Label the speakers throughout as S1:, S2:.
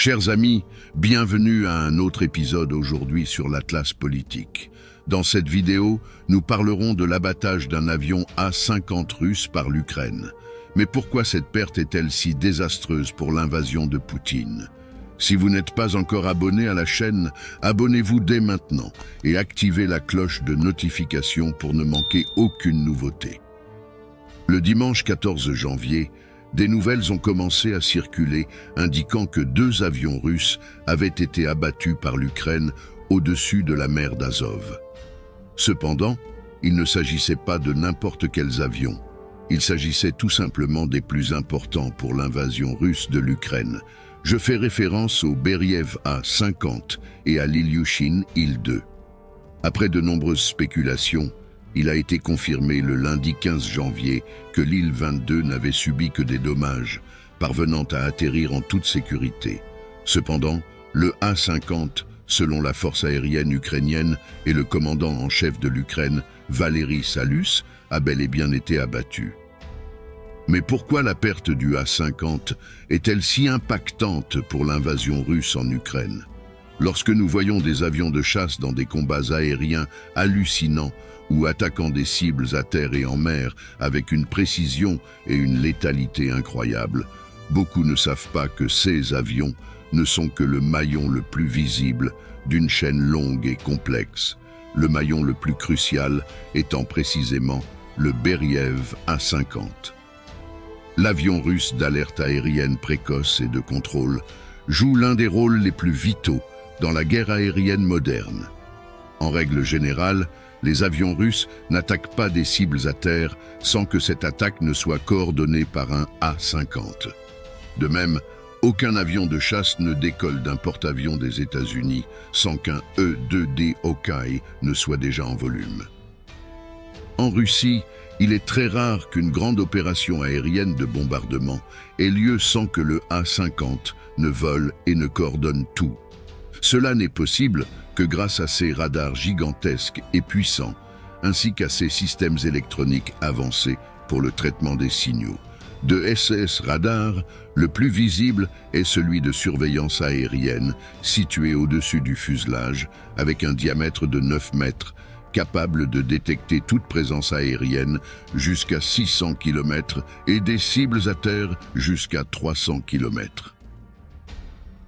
S1: Chers amis, bienvenue à un autre épisode aujourd'hui sur l'Atlas politique. Dans cette vidéo, nous parlerons de l'abattage d'un avion A-50 russe par l'Ukraine. Mais pourquoi cette perte est-elle si désastreuse pour l'invasion de Poutine? Si vous n'êtes pas encore abonné à la chaîne, abonnez-vous dès maintenant et activez la cloche de notification pour ne manquer aucune nouveauté. Le dimanche 14 janvier, des nouvelles ont commencé à circuler indiquant que 2 avions russes avaient été abattus par l'Ukraine au-dessus de la mer d'Azov. Cependant, il ne s'agissait pas de n'importe quels avions. Il s'agissait tout simplement des plus importants pour l'invasion russe de l'Ukraine. Je fais référence au Beriev A-50 et à l'Ilyushin Il-2. Après de nombreuses spéculations, il a été confirmé le lundi 15 janvier que l'Il-22 n'avait subi que des dommages, parvenant à atterrir en toute sécurité. Cependant, le A-50, selon la force aérienne ukrainienne et le commandant en chef de l'Ukraine, Valery Salus, a bel et bien été abattu. Mais pourquoi la perte du A-50 est-elle si impactante pour l'invasion russe en Ukraine? Lorsque nous voyons des avions de chasse dans des combats aériens hallucinants ou attaquant des cibles à terre et en mer avec une précision et une létalité incroyables, beaucoup ne savent pas que ces avions ne sont que le maillon le plus visible d'une chaîne longue et complexe, le maillon le plus crucial étant précisément le Beriev A-50. L'avion russe d'alerte aérienne précoce et de contrôle joue l'un des rôles les plus vitaux dans la guerre aérienne moderne. En règle générale, les avions russes n'attaquent pas des cibles à terre sans que cette attaque ne soit coordonnée par un A-50. De même, aucun avion de chasse ne décolle d'un porte-avions des États-Unis sans qu'un E-2D Hawkeye ne soit déjà en volume. En Russie, il est très rare qu'une grande opération aérienne de bombardement ait lieu sans que le A-50 ne vole et ne coordonne tout. Cela n'est possible que grâce à ses radars gigantesques et puissants, ainsi qu'à ses systèmes électroniques avancés pour le traitement des signaux. De SS Radar, le plus visible est celui de surveillance aérienne, situé au-dessus du fuselage, avec un diamètre de 9 mètres, capable de détecter toute présence aérienne jusqu'à 600 km et des cibles à terre jusqu'à 300 km.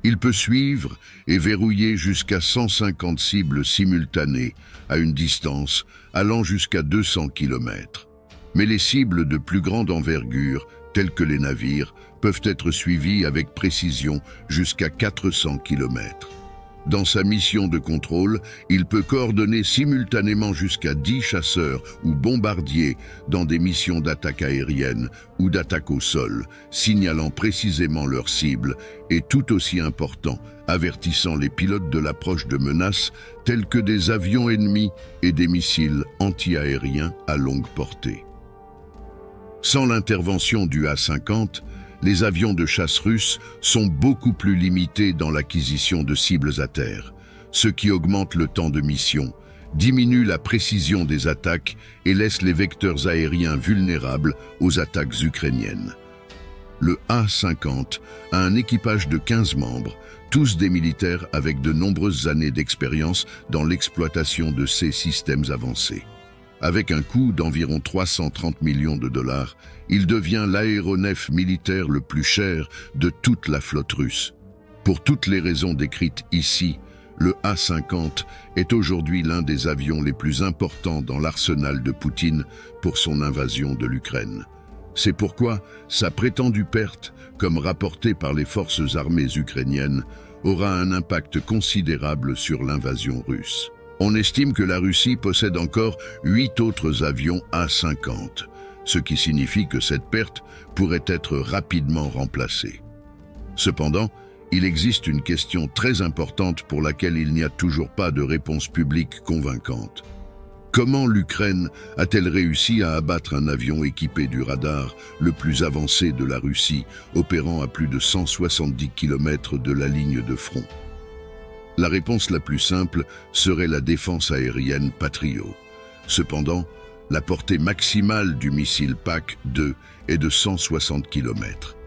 S1: Il peut suivre et verrouiller jusqu'à 150 cibles simultanées à une distance allant jusqu'à 200 km. Mais les cibles de plus grande envergure, telles que les navires, peuvent être suivies avec précision jusqu'à 400 km. Dans sa mission de contrôle, il peut coordonner simultanément jusqu'à 10 chasseurs ou bombardiers dans des missions d'attaque aérienne ou d'attaque au sol, signalant précisément leur cible et tout aussi important, avertissant les pilotes de l'approche de menaces telles que des avions ennemis et des missiles anti-aériens à longue portée. Sans l'intervention du A-50, les avions de chasse russes sont beaucoup plus limités dans l'acquisition de cibles à terre, ce qui augmente le temps de mission, diminue la précision des attaques et laisse les vecteurs aériens vulnérables aux attaques ukrainiennes. Le A-50 a un équipage de 15 membres, tous des militaires avec de nombreuses années d'expérience dans l'exploitation de ces systèmes avancés. Avec un coût d'environ 330 millions de dollars, il devient l'aéronef militaire le plus cher de toute la flotte russe. Pour toutes les raisons décrites ici, le A-50 est aujourd'hui l'un des avions les plus importants dans l'arsenal de Poutine pour son invasion de l'Ukraine. C'est pourquoi sa prétendue perte, comme rapportée par les forces armées ukrainiennes, aura un impact considérable sur l'invasion russe. On estime que la Russie possède encore 8 autres avions A-50, ce qui signifie que cette perte pourrait être rapidement remplacée. Cependant, il existe une question très importante pour laquelle il n'y a toujours pas de réponse publique convaincante. Comment l'Ukraine a-t-elle réussi à abattre un avion équipé du radar le plus avancé de la Russie, opérant à plus de 170 km de la ligne de front? La réponse la plus simple serait la défense aérienne Patriot. Cependant, la portée maximale du missile PAC-2 est de 160 km.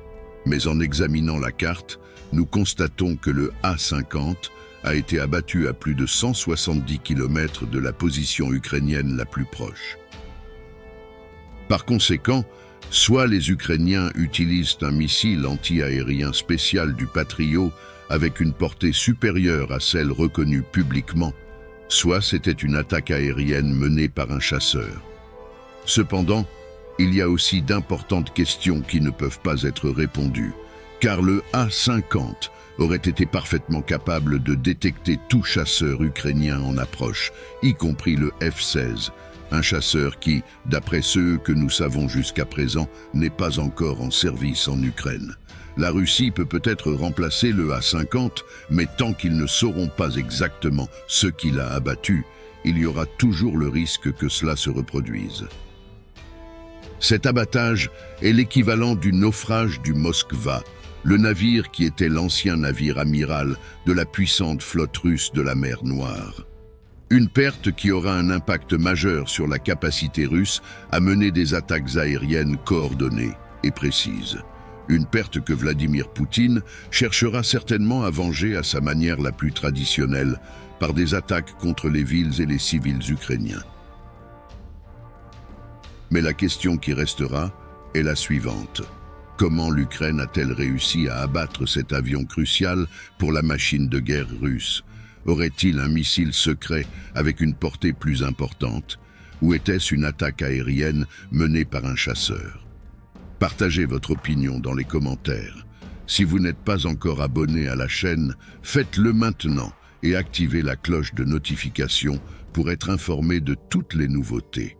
S1: Mais en examinant la carte, nous constatons que le A-50 a été abattu à plus de 170 km de la position ukrainienne la plus proche. Par conséquent, soit les Ukrainiens utilisent un missile anti-aérien spécial du Patriot avec une portée supérieure à celle reconnue publiquement, soit c'était une attaque aérienne menée par un chasseur. Cependant, il y a aussi d'importantes questions qui ne peuvent pas être répondues, car le A-50 aurait été parfaitement capable de détecter tout chasseur ukrainien en approche, y compris le F-16, un chasseur qui, d'après ceux que nous savons jusqu'à présent, n'est pas encore en service en Ukraine. La Russie peut peut-être remplacer le A-50, mais tant qu'ils ne sauront pas exactement ce qu'il a abattu, il y aura toujours le risque que cela se reproduise. Cet abattage est l'équivalent du naufrage du Moskva, le navire qui était l'ancien navire amiral de la puissante flotte russe de la mer Noire. Une perte qui aura un impact majeur sur la capacité russe à mener des attaques aériennes coordonnées et précises. Une perte que Vladimir Poutine cherchera certainement à venger à sa manière la plus traditionnelle, par des attaques contre les villes et les civils ukrainiens. Mais la question qui restera est la suivante. Comment l'Ukraine a-t-elle réussi à abattre cet avion crucial pour la machine de guerre russe? Aurait-il un missile secret avec une portée plus importante? Ou était-ce une attaque aérienne menée par un chasseur? Partagez votre opinion dans les commentaires. Si vous n'êtes pas encore abonné à la chaîne, faites-le maintenant et activez la cloche de notification pour être informé de toutes les nouveautés.